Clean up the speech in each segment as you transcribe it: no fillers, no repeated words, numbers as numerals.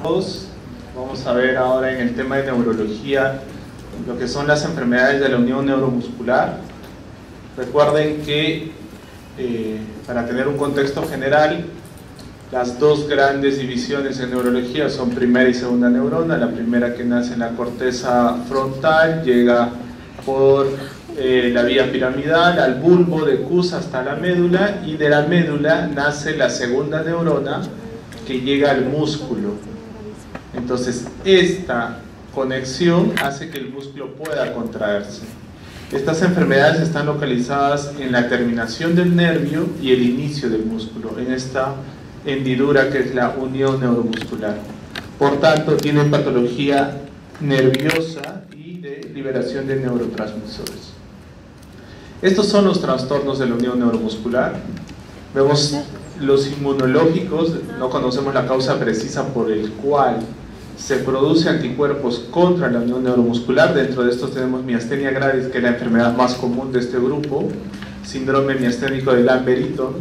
Vamos a ver ahora en el tema de neurología lo que son las enfermedades de la unión neuromuscular. Recuerden que para tener un contexto general, las dos grandes divisiones en neurología son primera y segunda neurona. La primera, que nace en la corteza frontal, llega por la vía piramidal al bulbo de Kuss hasta la médula, y de la médula nace la segunda neurona, que llega al músculo. Entonces esta conexión hace que el músculo pueda contraerse. Estas enfermedades están localizadas en la terminación del nervio y el inicio del músculo, en esta hendidura que es la unión neuromuscular. Por tanto, tienen patología nerviosa y de liberación de neurotransmisores. Estos son los trastornos de la unión neuromuscular. Vemos los inmunológicos. No conocemos la causa precisa por el cual se producen anticuerpos contra la unión neuromuscular. Dentro de estos tenemos miastenia gravis, que es la enfermedad más común de este grupo, síndrome miasténico de Lambert-Eaton,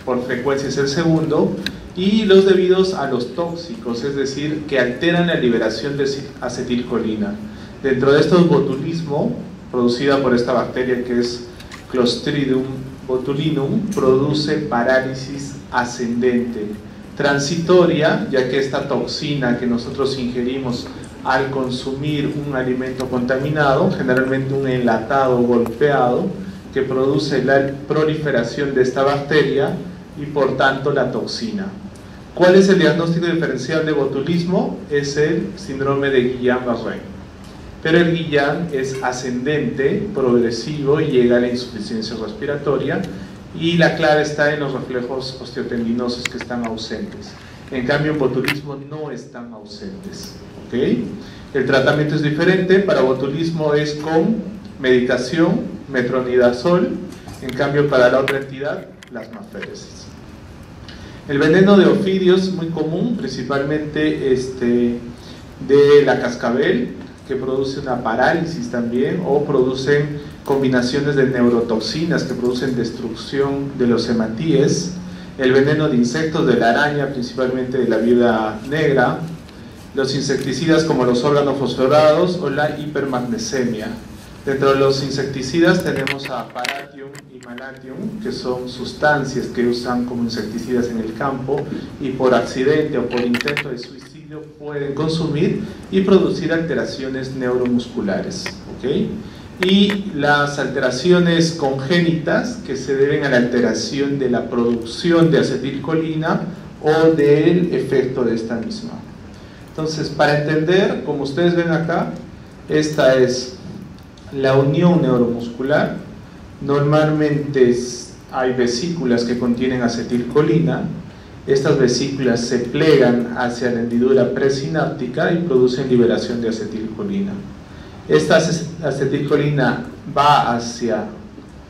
por frecuencia es el segundo, y los debidos a los tóxicos, es decir, que alteran la liberación de acetilcolina. Dentro de estos, botulismo, producida por esta bacteria que es Clostridium botulinum, produce parálisis ascendente, transitoria, ya que esta toxina que nosotros ingerimos al consumir un alimento contaminado, generalmente un enlatado golpeado, que produce la proliferación de esta bacteria y por tanto la toxina. ¿Cuál es el diagnóstico diferencial de botulismo? Es el síndrome de Guillain-Barré. Pero el Guillain es ascendente, progresivo, y llega a la insuficiencia respiratoria, y la clave está en los reflejos osteotendinosos, que están ausentes. En cambio, en botulismo no están ausentes. ¿Okay? El tratamiento es diferente. Para botulismo es con medicación, metronidazol. En cambio, para la otra entidad, plasmaféresis. El veneno de ofidios, muy común, principalmente de la cascabel, que produce una parálisis también, o producen combinaciones de neurotoxinas que producen destrucción de los hematíes. El veneno de insectos, de la araña, principalmente de la viuda negra. Los insecticidas como los órganos fosforados o la hipermagnesemia. Dentro de los insecticidas tenemos a Paratium y Malatium, que son sustancias que usan como insecticidas en el campo y por accidente o por intento de suicidio pueden consumir y producir alteraciones neuromusculares. ¿Okay? Y las alteraciones congénitas, que se deben a la alteración de la producción de acetilcolina o del efecto de esta misma. Entonces, para entender, como ustedes ven acá, esta es la unión neuromuscular. Normalmente hay vesículas que contienen acetilcolina. Estas vesículas se plegan hacia la hendidura presináptica y producen liberación de acetilcolina. Esta acetilcolina va hacia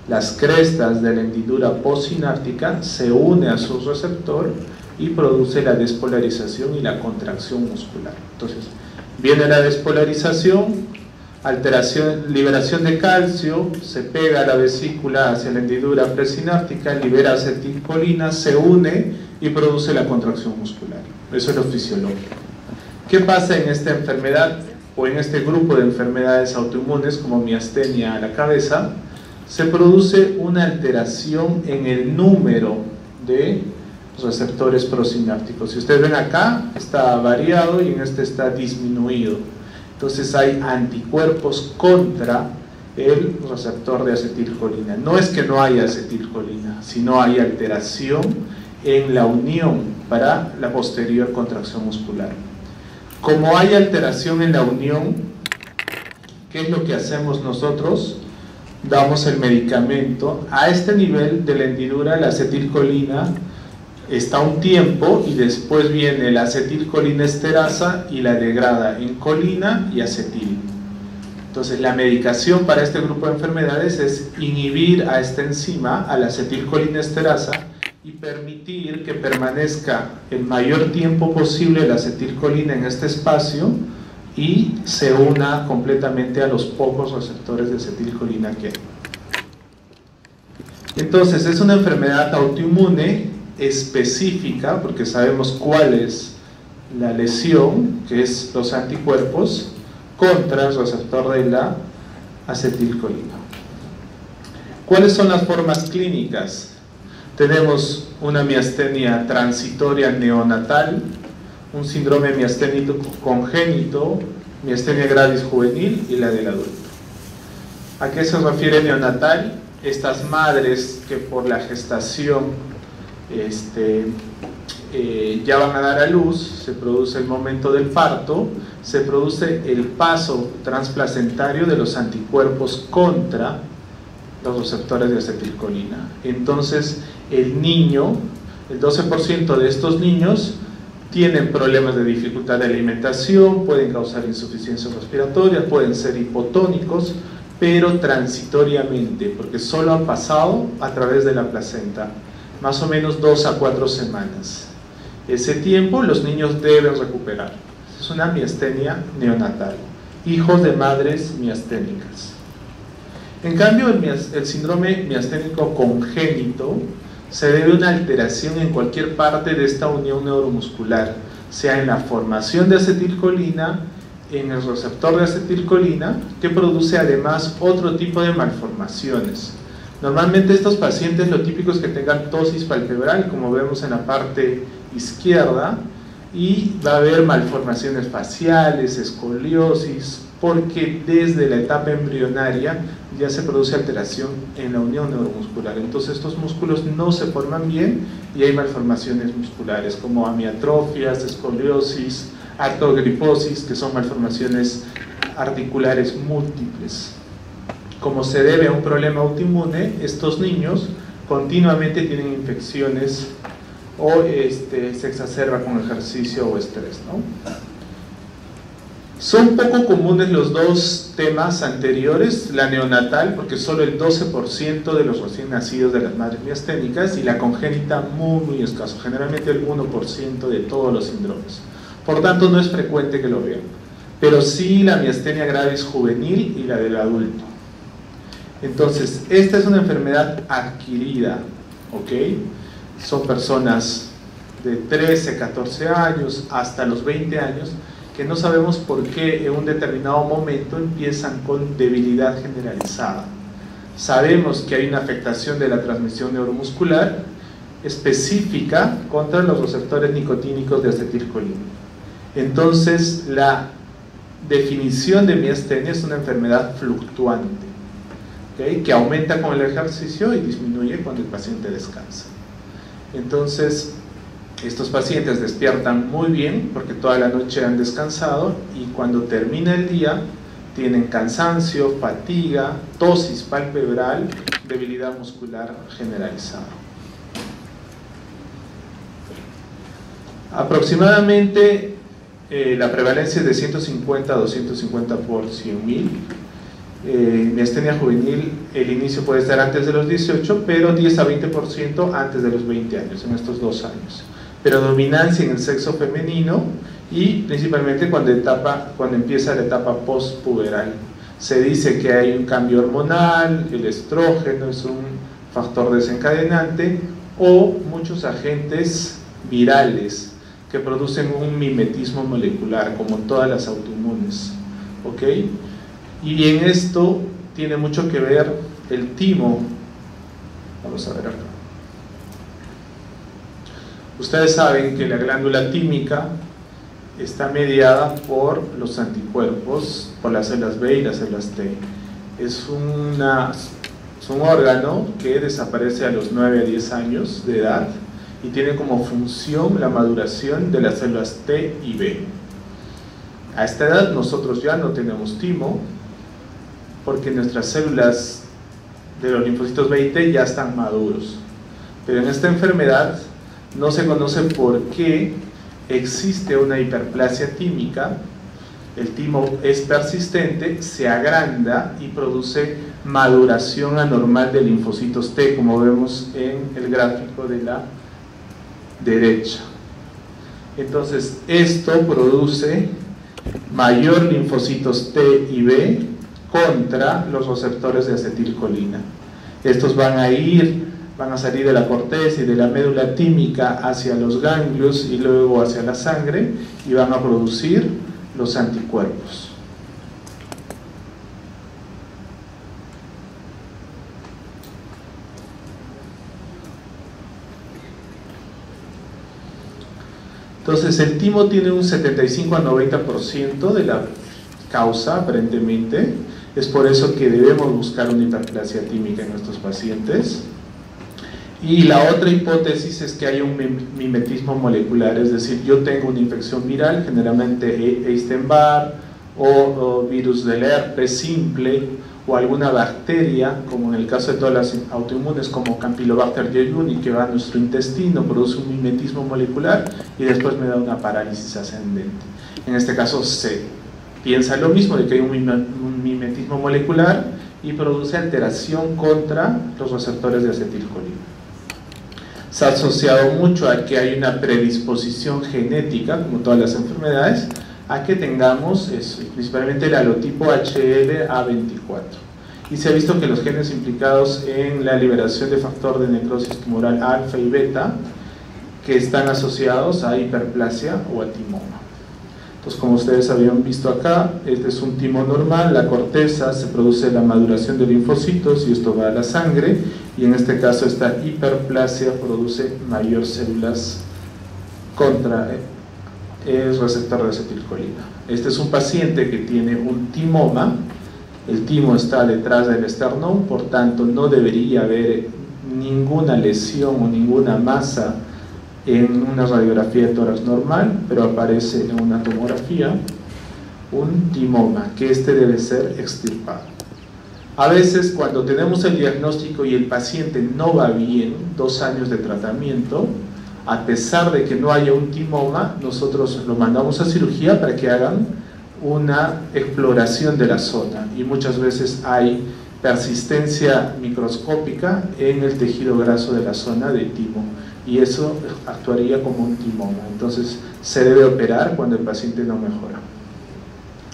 las crestas de la hendidura postsináptica, se une a su receptor y produce la despolarización y la contracción muscular. Entonces, viene la despolarización, liberación de calcio, se pega a la vesícula hacia la hendidura presináptica, libera acetilcolina, se une y produce la contracción muscular. Eso es lo fisiológico. ¿Qué pasa en esta enfermedad o en este grupo de enfermedades autoinmunes como miastenia a la cabeza? Se produce una alteración en el número de receptores prosinápticos. Si ustedes ven acá, está variado y en este está disminuido. Entonces hay anticuerpos contra el receptor de acetilcolina. No es que no haya acetilcolina, sino hay alteración en la unión para la posterior contracción muscular. Como hay alteración en la unión, ¿qué es lo que hacemos nosotros? Damos el medicamento. A este nivel de la hendidura, la acetilcolina está un tiempo y después viene la acetilcolina esterasa y la degrada en colina y acetil. Entonces, la medicación para este grupo de enfermedades es inhibir a esta enzima, a la acetilcolina esterasa, y permitir que permanezca el mayor tiempo posible la acetilcolina en este espacio y se una completamente a los pocos receptores de acetilcolina que hay. Entonces, es una enfermedad autoinmune específica, porque sabemos cuáles la lesión, que es los anticuerpos, contra el receptor de la acetilcolina. ¿Cuáles son las formas clínicas? Tenemos una miastenia transitoria neonatal, un síndrome miasténico congénito, miastenia gravis juvenil y la del adulto. ¿A qué se refiere neonatal? Estas madres que por la gestación ya van a dar a luz, se produce el momento del parto, se produce el paso transplacentario de los anticuerpos contra los receptores de acetilcolina. Entonces el niño, el 12% de estos niños tienen problemas de dificultad de alimentación, pueden causar insuficiencia respiratoria, pueden ser hipotónicos, pero transitoriamente, porque solo han pasado a través de la placenta, más o menos 2 a 4 semanas. Ese tiempo los niños deben recuperar. Es una miastenia neonatal, hijos de madres miasténicas. En cambio, el síndrome miasténico congénito se debe a una alteración en cualquier parte de esta unión neuromuscular, sea en la formación de acetilcolina, en el receptor de acetilcolina, que produce además otro tipo de malformaciones. Normalmente estos pacientes lo típico es que tengan ptosis palpebral, como vemos en la parte izquierda, y va a haber malformaciones faciales, escoliosis, porque desde la etapa embrionaria ya se produce alteración en la unión neuromuscular. Entonces estos músculos no se forman bien y hay malformaciones musculares como amiatrofias, escoliosis, artrogriposis, que son malformaciones articulares múltiples. Como se debe a un problema autoinmune, estos niños continuamente tienen infecciones o se exacerba con ejercicio o estrés, ¿no? Son poco comunes los dos temas anteriores, la neonatal, porque solo el 12% de los recién nacidos de las madres miasténicas, y la congénita muy escaso, generalmente el 1% de todos los síndromes. Por tanto, no es frecuente que lo vean, pero sí la miastenia gravis juvenil y la del adulto. Entonces, esta es una enfermedad adquirida, ¿ok? Son personas de 13, 14 años hasta los 20 años que no sabemos por qué en un determinado momento empiezan con debilidad generalizada. Sabemos que hay una afectación de la transmisión neuromuscular específica contra los receptores nicotínicos de acetilcolina. Entonces, la definición de miastenia es una enfermedad fluctuante, ¿okay?, que aumenta con el ejercicio y disminuye cuando el paciente descansa. Entonces, estos pacientes despiertan muy bien porque toda la noche han descansado y cuando termina el día tienen cansancio, fatiga, ptosis palpebral, debilidad muscular generalizada. Aproximadamente la prevalencia es de 150 a 250 por 100.000. Miastenia juvenil, el inicio puede estar antes de los 18, pero 10 a 20% antes de los 20 años, en estos 2 años. Predominancia en el sexo femenino y principalmente cuando empieza la etapa postpuberal. Se dice que hay un cambio hormonal, el estrógeno es un factor desencadenante, o muchos agentes virales que producen un mimetismo molecular, como todas las autoinmunes, ¿ok? Y en esto tiene mucho que ver el timo. Vamos a ver acá. Ustedes saben que la glándula tímica está mediada por los anticuerpos, por las células B y las células T. Es un órgano que desaparece a los 9 a 10 años de edad y tiene como función la maduración de las células T y B. A esta edad nosotros ya no tenemos timo, porque nuestras células de los linfocitos B y T ya están maduros. Pero en esta enfermedad no se conoce por qué existe una hiperplasia tímica. El timo es persistente, se agranda y produce maduración anormal de linfocitos T, como vemos en el gráfico de la derecha. Entonces, esto produce mayor linfocitos T y B contra los receptores de acetilcolina. Estos van a ir van a salir de la corteza y de la médula tímica hacia los ganglios y luego hacia la sangre y van a producir los anticuerpos. Entonces el timo tiene un 75 a 90% de la causa aparentemente. Es por eso que debemos buscar una hiperplasia tímica en nuestros pacientes. Y la otra hipótesis es que hay un mimetismo molecular, es decir, yo tengo una infección viral, generalmente Epstein-Barr o virus del herpes simple o alguna bacteria, como en el caso de todas las autoinmunes como Campylobacter jejuni, que va a nuestro intestino, produce un mimetismo molecular y después me da una parálisis ascendente. En este caso se piensa lo mismo, de que hay un mimetismo molecular y produce alteración contra los receptores de acetilcolina. Se ha asociado mucho a que hay una predisposición genética, como todas las enfermedades, a que tengamos eso, principalmente el halotipo HLA24. Y se ha visto que los genes implicados en la liberación de factor de necrosis tumoral alfa y beta, que están asociados a hiperplasia o a timoma. Entonces, como ustedes habían visto acá, este es un timo normal, la corteza, se produce la maduración de linfocitos y esto va a la sangre, y en este caso esta hiperplasia produce mayor células contra el receptor de acetilcolina. Este es un paciente que tiene un timoma, el timo está detrás del esternón, por tanto no debería haber ninguna lesión o ninguna masa en una radiografía de tórax normal, pero aparece en una tomografía un timoma, que este debe ser extirpado. A veces cuando tenemos el diagnóstico y el paciente no va bien, 2 años de tratamiento, a pesar de que no haya un timoma, nosotros lo mandamos a cirugía para que hagan una exploración de la zona, y muchas veces hay persistencia microscópica en el tejido graso de la zona de timo, y eso actuaría como un timoma. Entonces se debe operar cuando el paciente no mejora,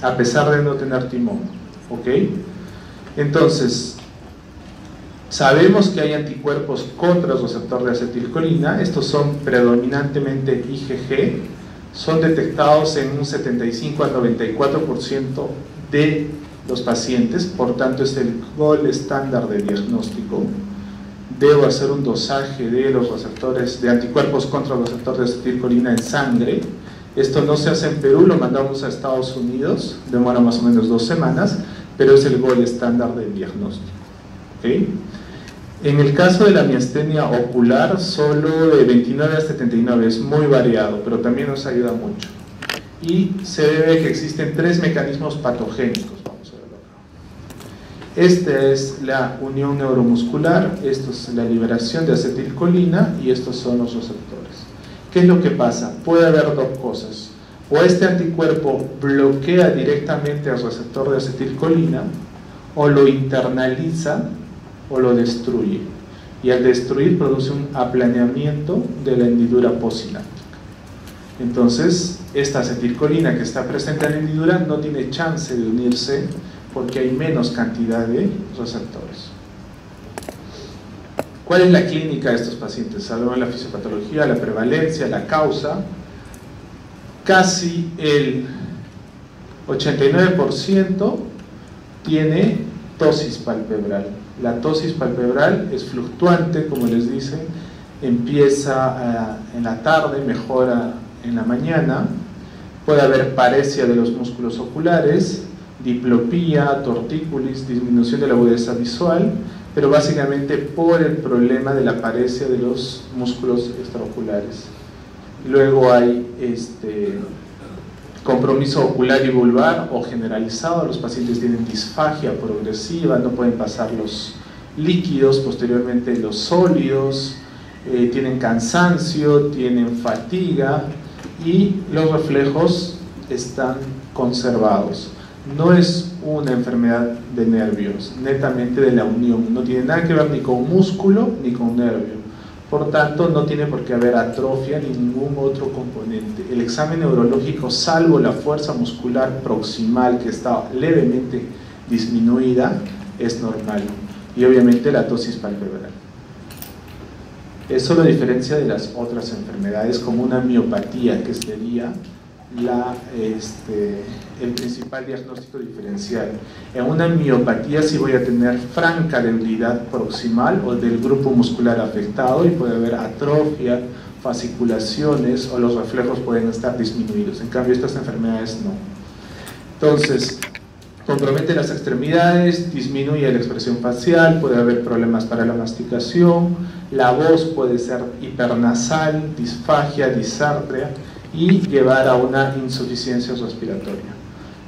a pesar de no tener timoma, ¿ok? Entonces, sabemos que hay anticuerpos contra el receptor de acetilcolina. Estos son predominantemente IgG, son detectados en un 75 al 94% de los pacientes, por tanto es el gold estándar de diagnóstico. Debo hacer un dosaje de los receptores de anticuerpos contra el receptor de acetilcolina en sangre. Esto no se hace en Perú, lo mandamos a Estados Unidos, demora más o menos 2 semanas, pero es el gold estándar del diagnóstico, ¿okay? En el caso de la miastenia ocular, solo de 29 a 79, es muy variado, pero también nos ayuda mucho. Y se debe a que existen 3 mecanismos patogénicos. Vamos a verlo acá. Esta es la unión neuromuscular, esto es la liberación de acetilcolina y estos son los receptores. ¿Qué es lo que pasa? Puede haber 2 cosas. O este anticuerpo bloquea directamente al receptor de acetilcolina, o lo internaliza, o lo destruye, y al destruir produce un aplaneamiento de la hendidura postsináptica. Entonces esta acetilcolina que está presente en la hendidura no tiene chance de unirse porque hay menos cantidad de receptores. ¿Cuál es la clínica de estos pacientes? Hablamos de la fisiopatología, la prevalencia, la causa. Casi el 89% tiene tosis palpebral. La tosis palpebral es fluctuante, como les dicen, empieza en la tarde, mejora en la mañana, puede haber paresia de los músculos oculares, diplopía, tortícolis, disminución de la agudeza visual, pero básicamente por el problema de la paresia de los músculos extraoculares. Luego hay compromiso ocular y vulvar o generalizado, los pacientes tienen disfagia progresiva, no pueden pasar los líquidos, posteriormente los sólidos, tienen cansancio, tienen fatiga y los reflejos están conservados. No es una enfermedad de nervios, netamente de la unión, no tiene nada que ver ni con músculo ni con nervio. Por tanto, no tiene por qué haber atrofia ni ningún otro componente. El examen neurológico, salvo la fuerza muscular proximal que está levemente disminuida, es normal. Y obviamente la tosis palpebral. Eso lo diferencia de las otras enfermedades, como una miopatía, que sería el principal diagnóstico diferencial. En una miopatía sí voy a tener franca debilidad proximal o del grupo muscular afectado, y puede haber atrofia, fasciculaciones, o los reflejos pueden estar disminuidos. En cambio, estas enfermedades no. Entonces, compromete las extremidades, disminuye la expresión facial, puede haber problemas para la masticación, la voz puede ser hipernasal, disfagia, disartria, y llevar a una insuficiencia respiratoria.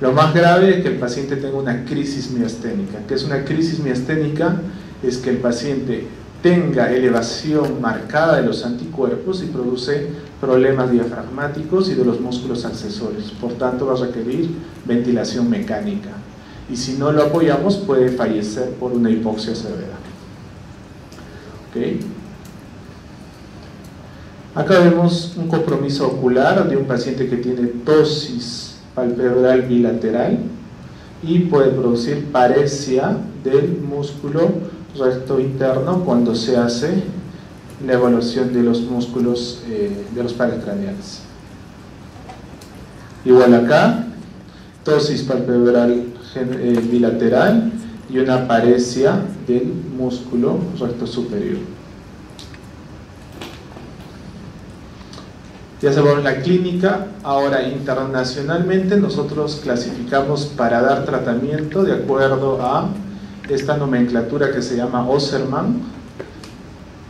Lo más grave es que el paciente tenga una crisis miasténica. ¿Qué es una crisis miasténica? Es que el paciente tenga elevación marcada de los anticuerpos y produce problemas diafragmáticos y de los músculos accesorios. Por tanto, va a requerir ventilación mecánica. Y si no lo apoyamos, puede fallecer por una hipoxia severa. ¿Okay? Acá vemos un compromiso ocular de un paciente que tiene ptosis palpebral bilateral y puede producir paresia del músculo recto interno cuando se hace la evaluación de los músculos de los pares craneales. Igual acá, ptosis palpebral bilateral y una paresia del músculo recto superior. Ya sabemos la clínica. Ahora, internacionalmente nosotros clasificamos para dar tratamiento de acuerdo a esta nomenclatura que se llama Osserman.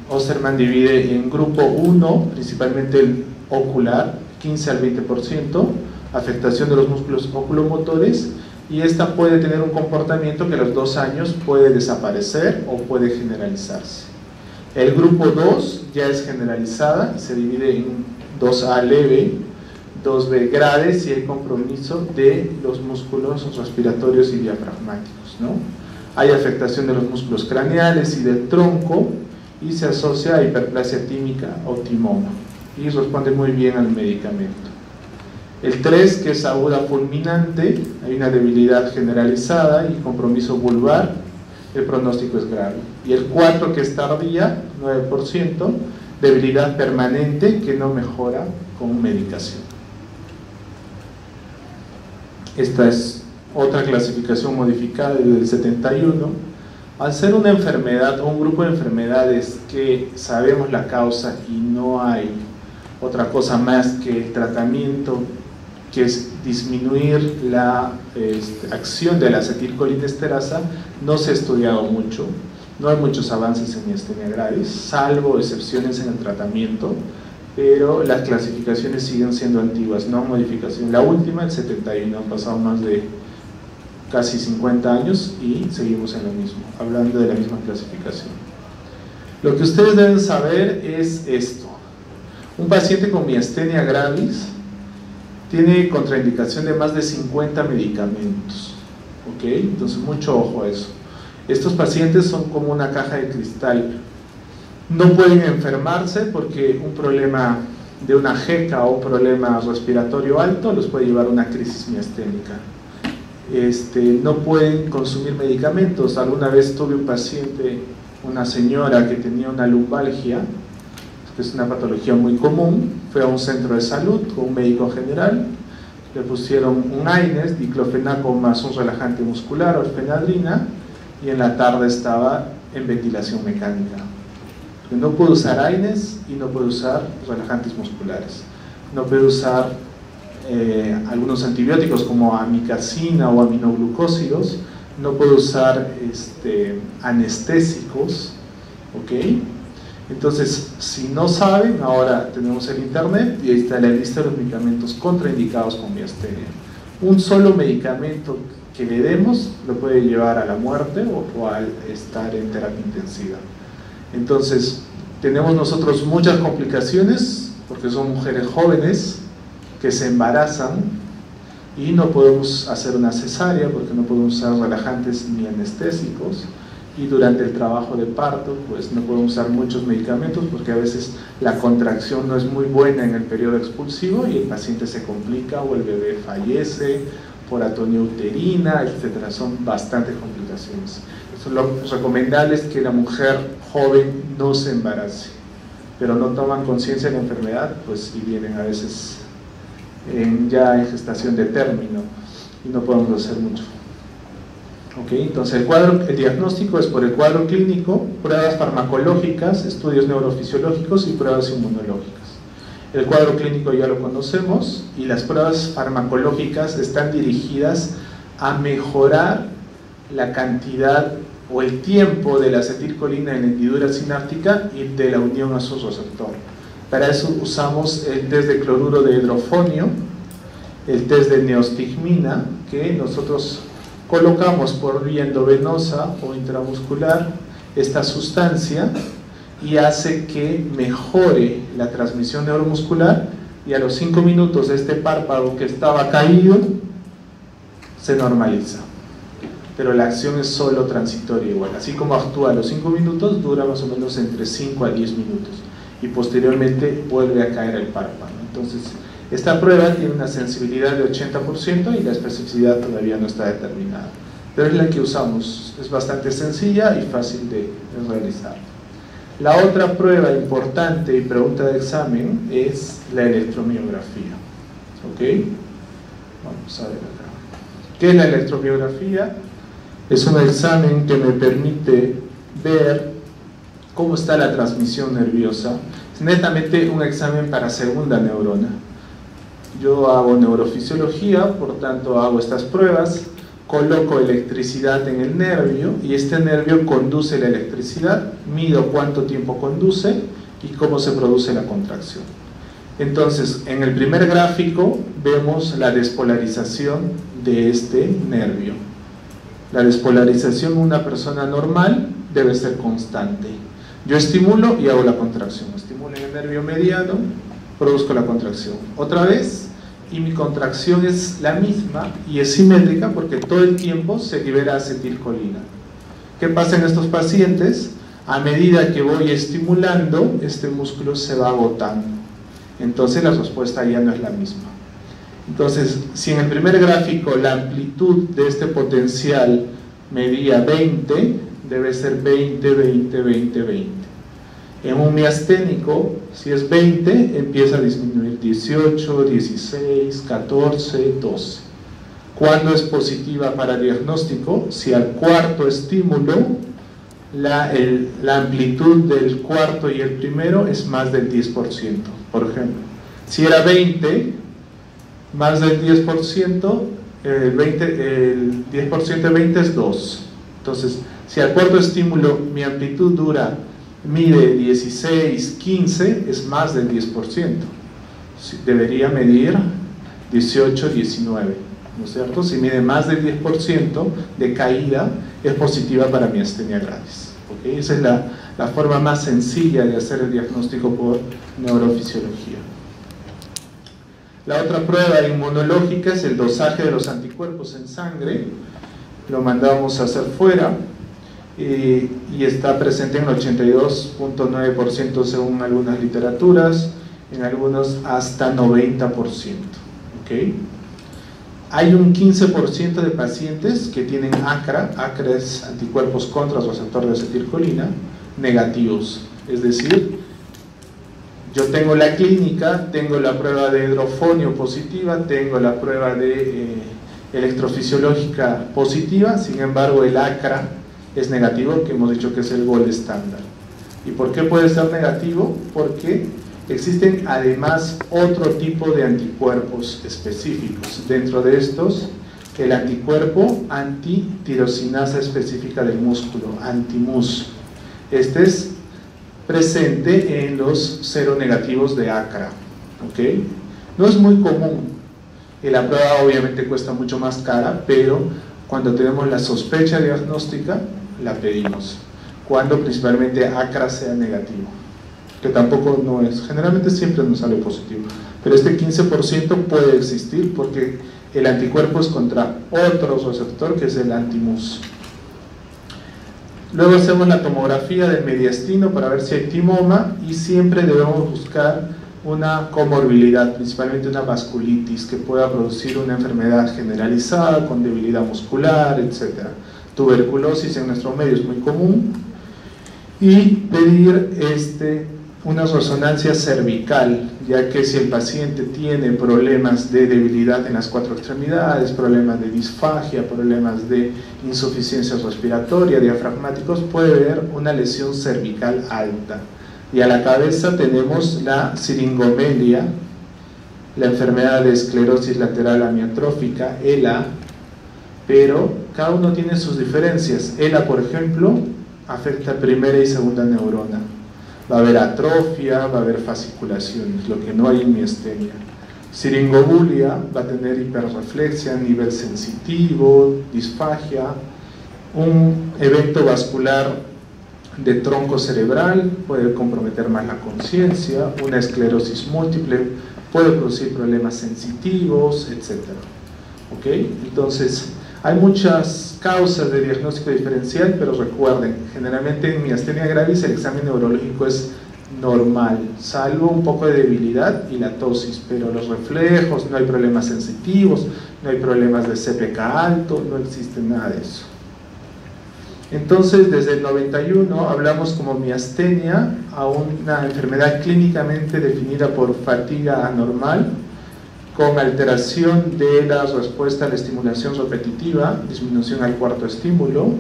Osserman divide en grupo 1, principalmente el ocular, 15 al 20%, afectación de los músculos oculomotores, y esta puede tener un comportamiento que a los 2 años puede desaparecer o puede generalizarse. El grupo 2 ya es generalizada y se divide en 2A leve, 2B grave, si hay compromiso de los músculos respiratorios y diafragmáticos, ¿no? Hay afectación de los músculos craneales y del tronco, y se asocia a hiperplasia tímica o timoma, y responde muy bien al medicamento. El 3, que es aguda fulminante, hay una debilidad generalizada y compromiso vulvar, el pronóstico es grave. Y el 4, que es tardía, 9%, debilidad permanente que no mejora con medicación. Esta es otra clasificación modificada desde el 71. Al ser una enfermedad o un grupo de enfermedades que sabemos la causa y no hay otra cosa más que el tratamiento, que es disminuir la acción de la acetilcolinesterasa, no se ha estudiado mucho. No hay muchos avances en miastenia gravis, salvo excepciones en el tratamiento, pero las clasificaciones siguen siendo antiguas, no hay modificación. La última, el 71, han pasado más de casi 50 años y seguimos en lo mismo, hablando de la misma clasificación. Lo que ustedes deben saber es esto: un paciente con miastenia gravis tiene contraindicación de más de 50 medicamentos, ¿ok? Entonces mucho ojo a eso. Estos pacientes son como una caja de cristal, no pueden enfermarse porque un problema de una jeca o un problema respiratorio alto los puede llevar a una crisis miasténica. No pueden consumir medicamentos. Alguna vez tuve un paciente, una señora que tenía una lumbalgia, que es una patología muy común, fue a un centro de salud con un médico general, le pusieron un AINES, diclofenaco más un relajante muscular, orfenadrina, y en la tarde estaba en ventilación mecánica. No puede usar AINES y no puede usar relajantes musculares, no puede usar algunos antibióticos como amicacina o aminoglucósidos, no puede usar anestésicos, ¿ok? Entonces, si no saben, ahora tenemos el internet y ahí está la lista de los medicamentos contraindicados con miastenia. Un solo medicamento que le demos lo puede llevar a la muerte o a estar en terapia intensiva. Entonces, tenemos nosotros muchas complicaciones porque son mujeres jóvenes que se embarazan y no podemos hacer una cesárea porque no podemos usar relajantes ni anestésicos, y durante el trabajo de parto pues no podemos usar muchos medicamentos porque a veces la contracción no es muy buena en el periodo expulsivo y el paciente se complica o el bebé fallece por atonía uterina, etcétera. Son bastantes complicaciones. Lo recomendable es que la mujer joven no se embarace, pero no toman conciencia de la enfermedad, pues y vienen a veces ya en gestación de término y no podemos hacer mucho. Okay, entonces el diagnóstico es por el cuadro clínico, pruebas farmacológicas, estudios neurofisiológicos y pruebas inmunológicas. El cuadro clínico ya lo conocemos y las pruebas farmacológicas están dirigidas a mejorar la cantidad o el tiempo de la acetilcolina en hendidura sináptica y de la unión a su receptor. Para eso usamos el test de cloruro de hidrofonio, el test de neostigmina, que nosotros colocamos por vía endovenosa o intramuscular esta sustancia y hace que mejore la transmisión neuromuscular, y a los 5 minutos este párpado que estaba caído se normaliza, pero la acción es solo transitoria igual. Así como actúa a los 5 minutos, dura más o menos entre 5 a 10 minutos y posteriormente vuelve a caer el párpado. Entonces esta prueba tiene una sensibilidad de 80% y la especificidad todavía no está determinada, pero es la que usamos, es bastante sencilla y fácil de realizar. La otra prueba importante y pregunta de examen es la electromiografía. ¿Ok? Vamos a ver acá. ¿Qué es la electromiografía? Es un examen que me permite ver cómo está la transmisión nerviosa. Es netamente un examen para segunda neurona. Yo hago neurofisiología, por tanto hago estas pruebas, coloco electricidad en el nervio y este nervio conduce la electricidad, mido cuánto tiempo conduce y cómo se produce la contracción. Entonces, en el primer gráfico vemos la despolarización de este nervio. La despolarización en una persona normal debe ser constante. Yo estimulo y hago la contracción. Estimulo en el nervio mediano, produzco la contracción. Otra vez, y mi contracción es la misma y es simétrica porque todo el tiempo se libera acetilcolina. ¿Qué pasa en estos pacientes? A medida que voy estimulando, este músculo se va agotando. Entonces la respuesta ya no es la misma. Entonces, si en el primer gráfico la amplitud de este potencial medía 20, debe ser 20, 20, 20, 20. En un miasténico, si es 20, empieza a disminuir 18, 16, 14, 12. ¿Cuándo es positiva para diagnóstico? Si al cuarto estímulo la amplitud del cuarto y el primero es más del 10%, por ejemplo. Si era 20, más del 10%, el 10% de 20 es 2. Entonces, si al cuarto estímulo mi amplitud mide 16, 15, es más del 10%. Debería medir 18, 19, ¿no es cierto? Si mide más del 10% de caída, es positiva para miastenia gravis. ¿Okay? Esa es la forma más sencilla de hacer el diagnóstico por neurofisiología. La otra prueba inmunológica es el dosaje de los anticuerpos en sangre. Lo mandamos a hacer fuera. Y está presente en el 82.9% según algunas literaturas, en algunos hasta 90%. ¿Okay? Hay un 15% de pacientes que tienen ACRA, ACRA es anticuerpos contra el receptor de acetilcolina, negativos. Es decir, yo tengo la clínica, tengo la prueba de hidrofonio positiva, tengo la prueba de electrofisiológica positiva, sin embargo el ACRA es negativo, que hemos dicho que es el gold estándar. ¿Y por qué puede ser negativo? Porque existen además otro tipo de anticuerpos específicos. Dentro de estos, el anticuerpo antitirosinasa específica del músculo, anti-MUS. Este es presente en los seronegativos de ACRA. ¿Okay? No es muy común, y la prueba obviamente cuesta mucho más cara, pero cuando tenemos la sospecha diagnóstica, la pedimos. Cuando principalmente ACRA sea negativo, que tampoco no es, generalmente siempre nos sale positivo, pero este 15% puede existir porque el anticuerpo es contra otro receptor que es el anti-MUS. Luego hacemos la tomografía del mediastino para ver si hay timoma y siempre debemos buscar una comorbilidad, principalmente una vasculitis que pueda producir una enfermedad generalizada con debilidad muscular, etc. Tuberculosis en nuestro medio es muy común, y pedir este una resonancia cervical, ya que si el paciente tiene problemas de debilidad en las 4 extremidades, problemas de disfagia, problemas de insuficiencia respiratoria, diafragmáticos, puede haber una lesión cervical alta. Y a la cabeza tenemos la siringomelia, la enfermedad de esclerosis lateral amiotrófica, ELA, pero cada uno tiene sus diferencias. ELA, por ejemplo, afecta primera y segunda neurona. Va a haber atrofia, va a haber fasciculaciones, lo que no hay en miastenia. Siringobulia va a tener hiperreflexia, nivel sensitivo, disfagia, un evento vascular de tronco cerebral, puede comprometer más la conciencia, una esclerosis múltiple, puede producir problemas sensitivos, etc. ¿Ok? Entonces, hay muchas causas de diagnóstico diferencial, pero recuerden, generalmente en miastenia gravis el examen neurológico es normal, salvo un poco de debilidad y la tosis, pero los reflejos, no hay problemas sensitivos, no hay problemas de CPK alto, no existe nada de eso. Entonces, desde el 91 hablamos como miastenia a una enfermedad clínicamente definida por fatiga anormal, con alteración de la respuesta a la estimulación repetitiva, disminución al cuarto estímulo,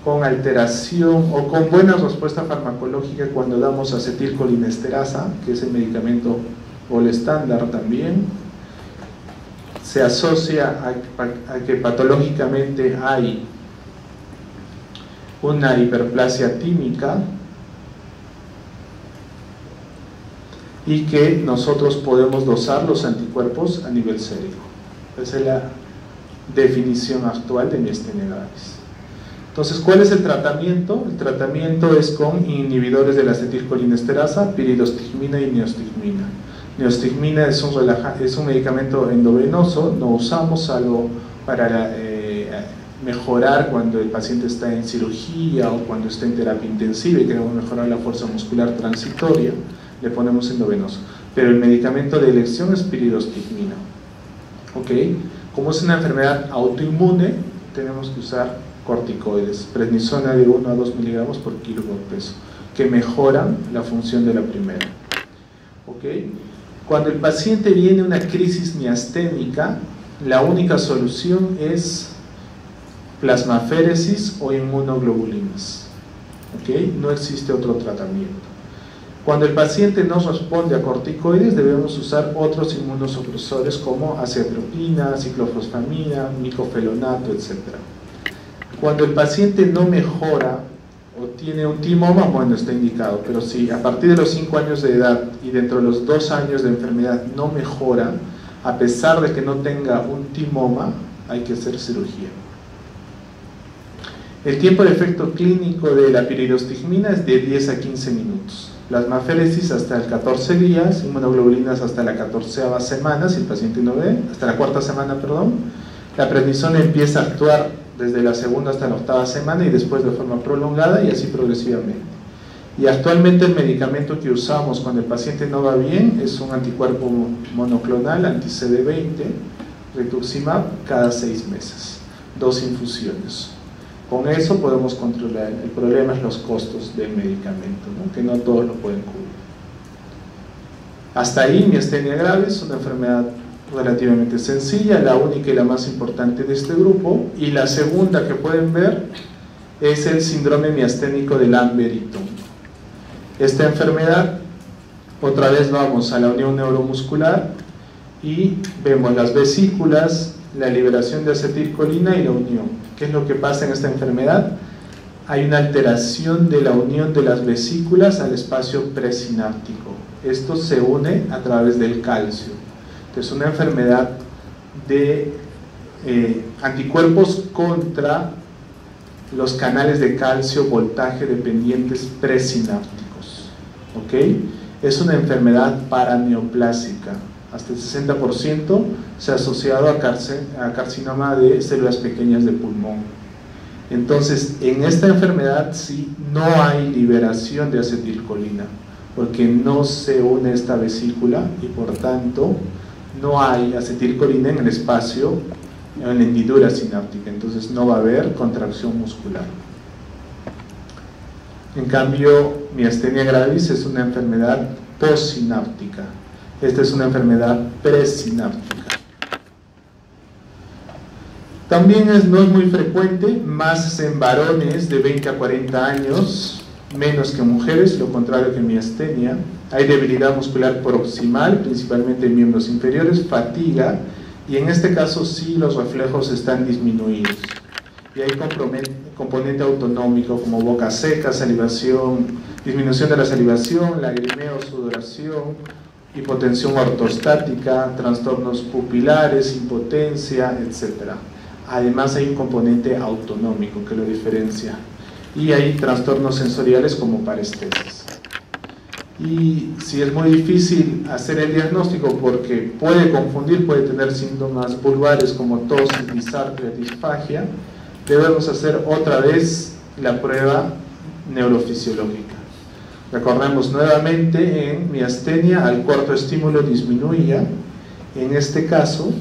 con alteración o con buena respuesta farmacológica cuando damos acetilcolinesterasa, que es el medicamento gold estándar también. Se asocia a que patológicamente hay una hiperplasia tímica y que nosotros podemos dosar los anticuerpos a nivel sérico. Esa es la definición actual de miastenia gravis. Entonces, ¿cuál es el tratamiento? El tratamiento es con inhibidores de la acetilcolinesterasa, piridostigmina y neostigmina. Neostigmina es un medicamento endovenoso, no usamos salvo para mejorar cuando el paciente está en cirugía o cuando está en terapia intensiva y queremos mejorar la fuerza muscular transitoria, le ponemos endovenoso. Pero el medicamento de elección es piridostigmina. ¿Ok? Como es una enfermedad autoinmune, tenemos que usar corticoides, prednisona de 1 a 2 miligramos por kilo por peso, que mejoran la función de la primera. ¿Ok? Cuando el paciente viene a una crisis miasténica, la única solución es plasmaféresis o inmunoglobulinas. ¿Ok? No existe otro tratamiento. Cuando el paciente no responde a corticoides, debemos usar otros inmunosupresores como aciatropina, ciclofosfamina, micofelonato, etc. Cuando el paciente no mejora o tiene un timoma, bueno, está indicado, pero si a partir de los 5 años de edad y dentro de los 2 años de enfermedad no mejora, a pesar de que no tenga un timoma, hay que hacer cirugía. El tiempo de efecto clínico de la piridostigmina es de 10 a 15 minutos. Plasmaféresis hasta el 14 días, inmunoglobulinas hasta la 14ª semana, si el paciente no ve, hasta la 4ª semana, perdón. La prednisona empieza a actuar desde la 2ª hasta la 8ª semana y después de forma prolongada y así progresivamente. Y actualmente el medicamento que usamos cuando el paciente no va bien es un anticuerpo monoclonal, anti-CD20, rituximab, cada 6 meses, 2 infusiones. Con eso podemos controlar. El problema es los costos del medicamento, ¿no? Que no todos lo pueden cubrir. Hasta ahí, miastenia gravis es una enfermedad relativamente sencilla, la única y la más importante de este grupo, y la segunda que pueden ver es el síndrome miasténico de Lambert-Eaton. Esta enfermedad, otra vez vamos a la unión neuromuscular y vemos las vesículas, la liberación de acetilcolina y la unión. ¿Qué es lo que pasa en esta enfermedad? Hay una alteración de la unión de las vesículas al espacio presináptico. Esto se une a través del calcio. Es una enfermedad de anticuerpos contra los canales de calcio voltaje dependientes presinápticos. ¿Ok? Es una enfermedad paraneoplásica. Hasta el 60% se ha asociado a carcinoma de células pequeñas de pulmón. Entonces, en esta enfermedad sí no hay liberación de acetilcolina, porque no se une esta vesícula y por tanto no hay acetilcolina en el espacio, en la hendidura sináptica, entonces no va a haber contracción muscular. En cambio, miastenia gravis es una enfermedad postsináptica. Esta es una enfermedad presináptica. También no es muy frecuente, más en varones de 20 a 40 años, menos que en mujeres, lo contrario que en miastenia. Hay debilidad muscular proximal, principalmente en miembros inferiores, fatiga, y en este caso sí los reflejos están disminuidos. Y hay componente autonómico como boca seca, salivación, disminución de la salivación, lagrimeo, sudoración, hipotensión ortostática, trastornos pupilares, impotencia, etc. Además hay un componente autonómico que lo diferencia. Y hay trastornos sensoriales como parestesis. Y si es muy difícil hacer el diagnóstico porque puede confundir, puede tener síntomas vulvares como tos, disartria, disfagia, debemos hacer otra vez la prueba neurofisiológica. Recordemos nuevamente, en miastenia al cuarto estímulo disminuía, en este caso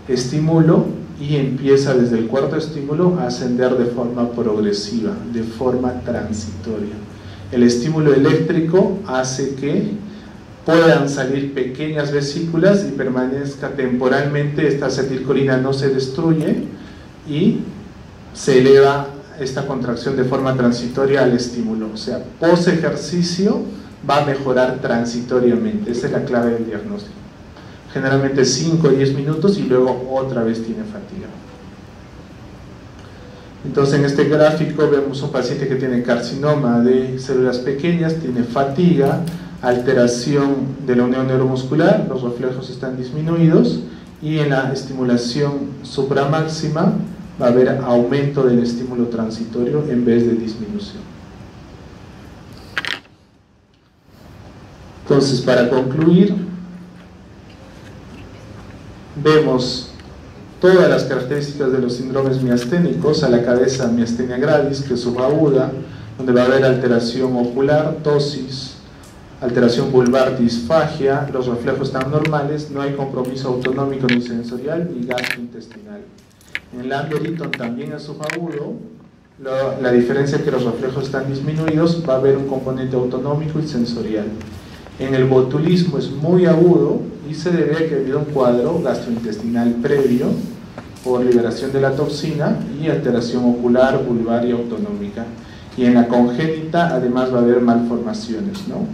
estimulo y empieza desde el cuarto estímulo a ascender de forma progresiva, de forma transitoria. El estímulo eléctrico hace que puedan salir pequeñas vesículas y permanezca temporalmente, esta acetilcolina no se destruye y se eleva esta contracción de forma transitoria al estímulo. O sea, post ejercicio va a mejorar transitoriamente. Esa es la clave del diagnóstico. Generalmente 5 o 10 minutos y luego otra vez tiene fatiga. Entonces en este gráfico vemos un paciente que tiene carcinoma de células pequeñas, tiene fatiga, alteración de la unión neuromuscular, los reflejos están disminuidos y en la estimulación supramáxima va a haber aumento del estímulo transitorio en vez de disminución. Entonces, para concluir, vemos todas las características de los síndromes miasténicos. A la cabeza miastenia gravis, que es subaguda, donde va a haber alteración ocular, tosis, alteración vulvar, disfagia, los reflejos están normales, no hay compromiso autonómico ni sensorial ni gastrointestinal. En el Lambert-Eaton también es subagudo, la diferencia es que los reflejos están disminuidos, va a haber un componente autonómico y sensorial. En el botulismo es muy agudo y se debe a que ha habido un cuadro gastrointestinal previo por liberación de la toxina y alteración ocular, vulvar y autonómica. Y en la congénita además va a haber malformaciones, ¿no?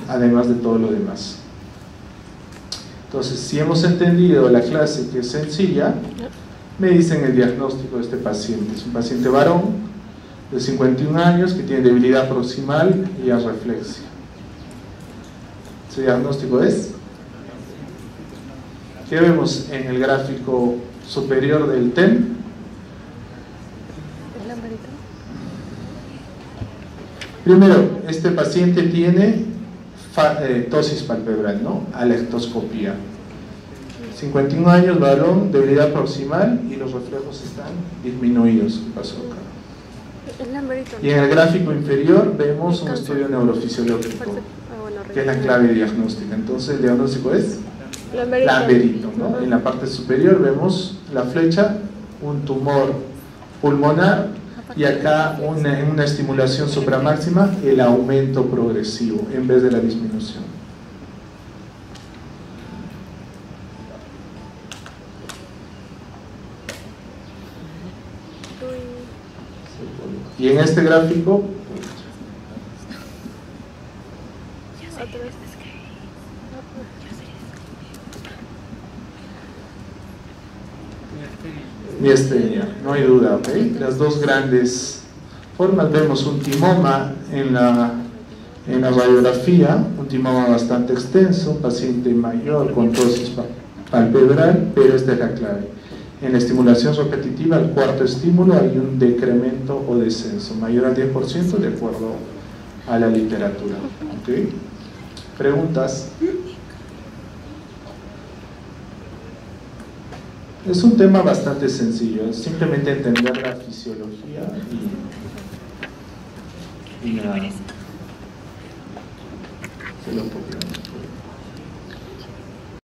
Además de todo lo demás. Entonces, si hemos entendido la clase, que es sencilla, me dicen el diagnóstico de este paciente. Es un paciente varón de 51 años que tiene debilidad proximal y arreflexia. Su diagnóstico es, ¿qué vemos en el gráfico superior del TEM? Primero, este paciente tiene tosis palpebral, ¿no? Alectoscopía. 51 años, varón, debilidad proximal y los reflejos están disminuidos. ¿Qué pasó acá? Y en el gráfico inferior vemos un estudio neurofisiológico, que es la clave diagnóstica. Entonces el diagnóstico es Lambert-Eaton, ¿no? En la parte superior vemos la flecha, un tumor pulmonar, y acá en una estimulación supramáxima el aumento progresivo en vez de la disminución. Y en este gráfico miastenia, no hay duda, ¿ok? Las dos grandes formas, vemos un timoma en la radiografía, un timoma bastante extenso, un paciente mayor con tosis palpebral, pero esta es la clave. En la estimulación repetitiva, el cuarto estímulo, hay un decremento o descenso, mayor al 10% de acuerdo a la literatura, ¿ok? ¿Preguntas? Es un tema bastante sencillo, es simplemente entender la fisiología y nada. Se lo